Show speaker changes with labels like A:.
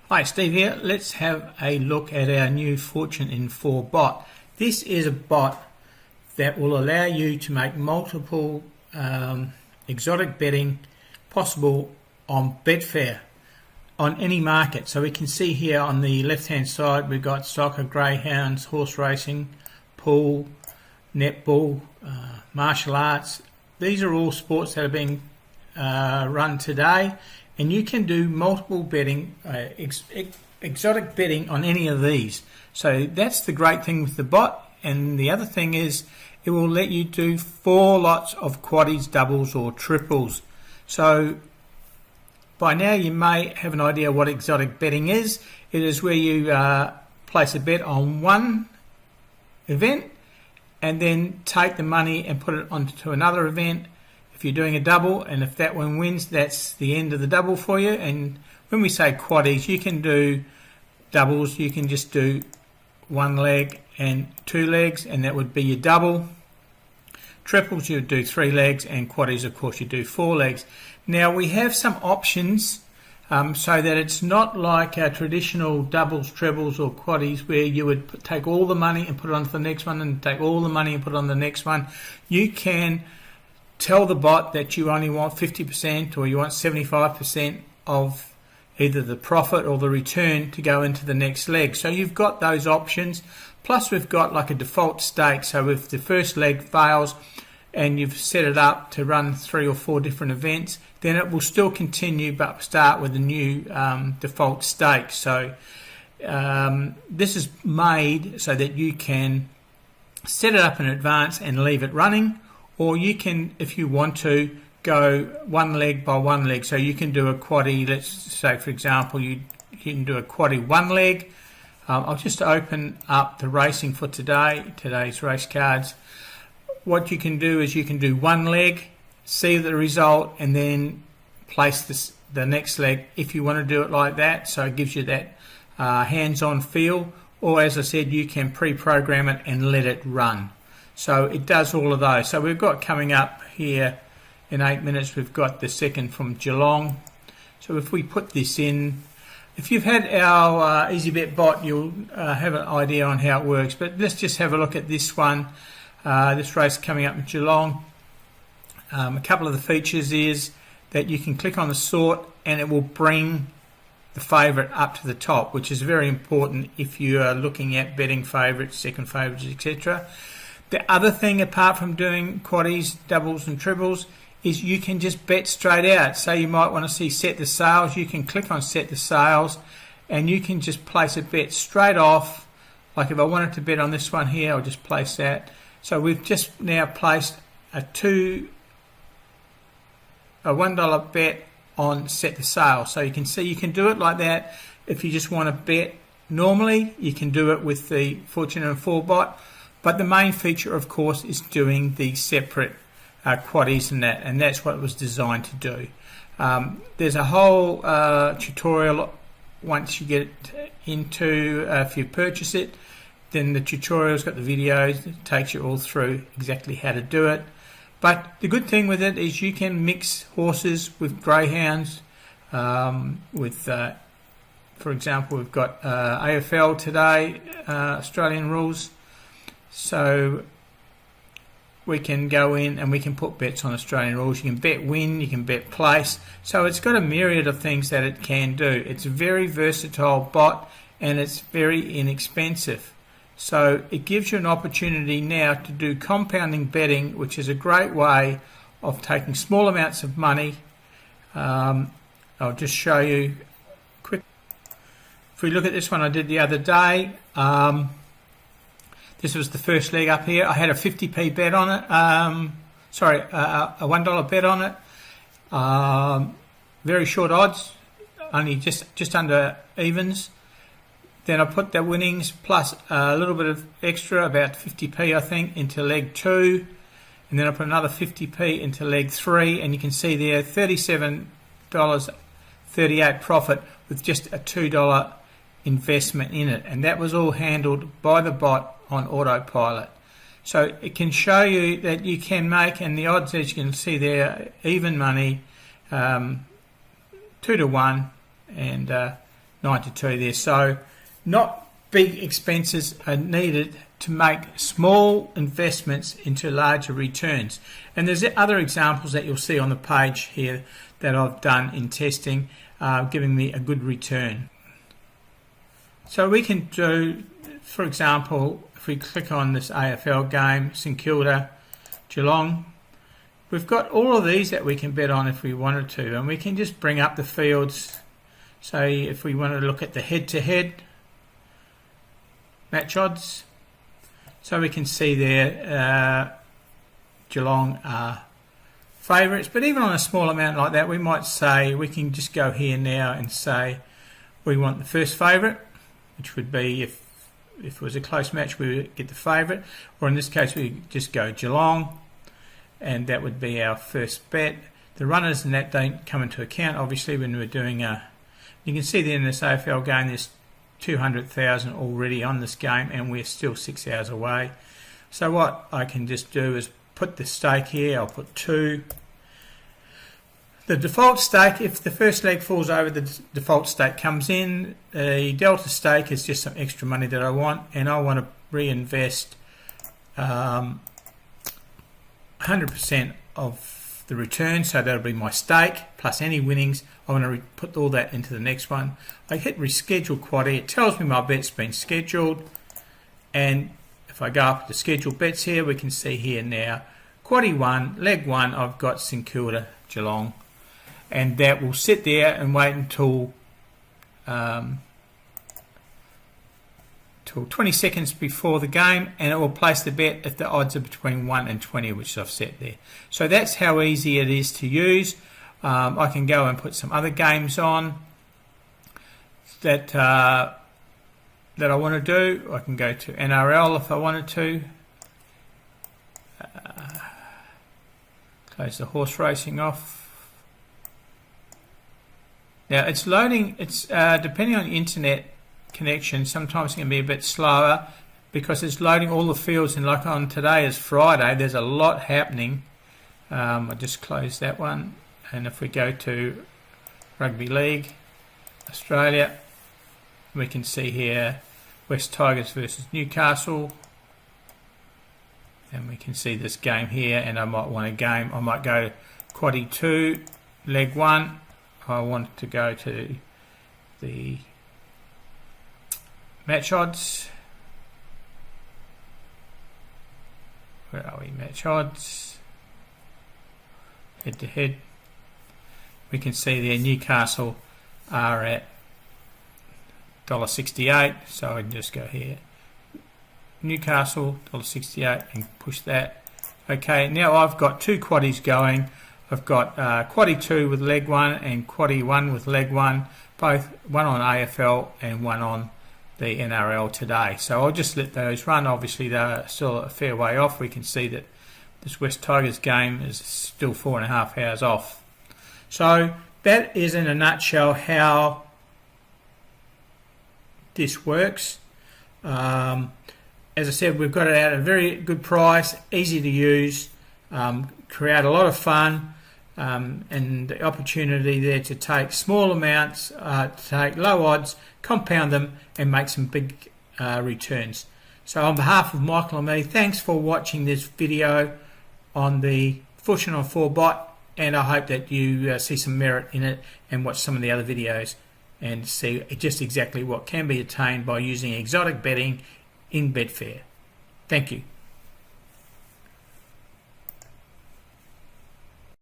A: Hi, Steve here. Let's have a look at our new Fortune in 4 bot. This is a bot that will allow you to make multiple exotic betting possible on Betfair on any market. So we can see here on the left hand side we've got soccer, greyhounds, horse racing, pool, netball, martial arts. These are all sports that are being run today, and you can do multiple betting, exotic betting on any of these. So that's the great thing with the bot. And the other thing is it will let you do 4 lots of quaddies, doubles or triples. So by now you may have an idea what exotic betting is. It is where you place a bet on one event and then take the money and put it onto another event. If you're doing a double, and if that one wins, that's the end of the double for you. And when we say quaddies, you can do doubles, you can just do 1 leg and 2 legs, and that would be your double. Triples, you would do 3 legs, and quaddies, of course, you do 4 legs. Now, we have some options so that it's not like our traditional doubles, trebles, or quaddies where you would take all the money and put it onto the next one, and take all the money and put it on the next one. You can tell the bot that you only want 50% or you want 75% of either the profit or the return to go into the next leg. So you've got those options. Plus we've got like a default stake. So if the first leg fails and you've set it up to run 3 or 4 different events, then it will still continue but start with a new default stake. So this is made so that you can set it up in advance and leave it running. Or you can, if you want to, go 1 leg by 1 leg. So you can do a quaddie, let's say for example, you can do a quaddie 1 leg. I'll just open up the racing for today's race cards. What you can do is you can do 1 leg, see the result, and then place the next leg if you want to do it like that. So it gives you that hands-on feel. Or as I said, you can pre-program it and let it run. So it does all of those. So we've got coming up here in 8 minutes, we've got the second from Geelong. So if we put this in, if you've had our EasyBet bot, you'll have an idea on how it works. But let's just have a look at this one, this race coming up in Geelong. A couple of the features is that you can click on the sort and it will bring the favourite up to the top, which is very important if you are looking at betting favourites, second favourites, etc. The other thing, apart from doing quaddies, doubles and triples, is you can just bet straight out. So you might want to see set the sales. You can click on set the sales and you can just place a bet straight off. Like if I wanted to bet on this one here, I'll just place that. So we've just now placed a $1 bet on set the sale. So you can see you can do it like that. If you just want to bet normally, you can do it with the Fortune in 4 bot. But the main feature, of course, is doing the separate quaddies and that's what it was designed to do. There's a whole tutorial once you get it into, if you purchase it, then the tutorial's got the videos, it takes you all through exactly how to do it. But the good thing with it is you can mix horses with greyhounds, for example, we've got AFL today, Australian rules. So we can go in and we can put bets on Australian rules. You can bet win, you can bet place. So it's got a myriad of things that it can do. It's a very versatile bot and it's very inexpensive. So it gives you an opportunity now to do compounding betting, which is a great way of taking small amounts of money. I'll just show you quick. If we look at this one I did the other day, this was the first leg up here. I had a 50p bet on it. A $1 bet on it. Very short odds, only just under evens. Then I put the winnings plus a little bit of extra, about 50p I think, into leg 2. And then I put another 50p into leg 3. And you can see there $37.38 profit with just a $2 investment in it. And that was all handled by the bot on autopilot. So it can show you that you can make, and the odds, as you can see there, even money, 2 to 1, and 92 there. So not big expenses are needed to make small investments into larger returns. And there's other examples that you'll see on the page here that I've done in testing, giving me a good return. So we can do, for example, if we click on this AFL game, St Kilda, Geelong, we've got all of these that we can bet on if we wanted to, and we can just bring up the fields. So if we want to look at the head-to-head match odds, so we can see there Geelong are favourites, but even on a small amount like that, we might say, we can just go here now and say we want the first favourite, which would be, if it was a close match, we would get the favourite, or in this case we just go Geelong, and that would be our first bet. The runners and that don't come into account obviously when we're doing you can see there in this AFL game there's 200,000 already on this game, and we're still 6 hours away. So what I can just do is put the stake here. I'll put 2. The default stake, if the first leg falls over, the default stake comes in. The delta stake is just some extra money that I want, and I want to reinvest 100% of the return, so that'll be my stake plus any winnings. I want to put all that into the next one. I hit reschedule quaddie. It tells me my bet's been scheduled, and if I go up to schedule bets here, we can see here now quaddie 1, leg 1, I've got St Kilda, Geelong, and that will sit there and wait until 20 seconds before the game, and it will place the bet if the odds are between 1 and 20, which I've set there. So that's how easy it is to use. I can go and put some other games on that I want to do. I can go to NRL if I wanted to. Close the horse racing off. Now it's loading. It's depending on the internet connection, sometimes it can be a bit slower because it's loading all the fields, and like on today is Friday, there's a lot happening. I just closed that one, and if we go to Rugby League Australia, we can see here West Tigers versus Newcastle, and we can see this game here, and I might want a game. I might go to quaddie 2, leg 1. I want to go to the match odds. Where are we? Match odds. Head to head. We can see there Newcastle are at $1.68. So I can just go here. Newcastle $1.68 and push that. Okay, now I've got 2 quaddies going. I've got quaddie 2 with leg 1 and quaddie 1 with leg 1. Both one on AFL and one on the NRL today. So I'll just let those run. Obviously they're still a fair way off. We can see that this West Tigers game is still 4.5 hours off. So that is in a nutshell how this works. As I said, we've got it at a very good price, easy to use, create a lot of fun, and the opportunity there to take small amounts, to take low odds, compound them, and make some big returns. So on behalf of Michael and me, thanks for watching this video on the Fortune on 4 bot, and I hope that you see some merit in it and watch some of the other videos and see just exactly what can be attained by using exotic betting in Betfair. Thank you.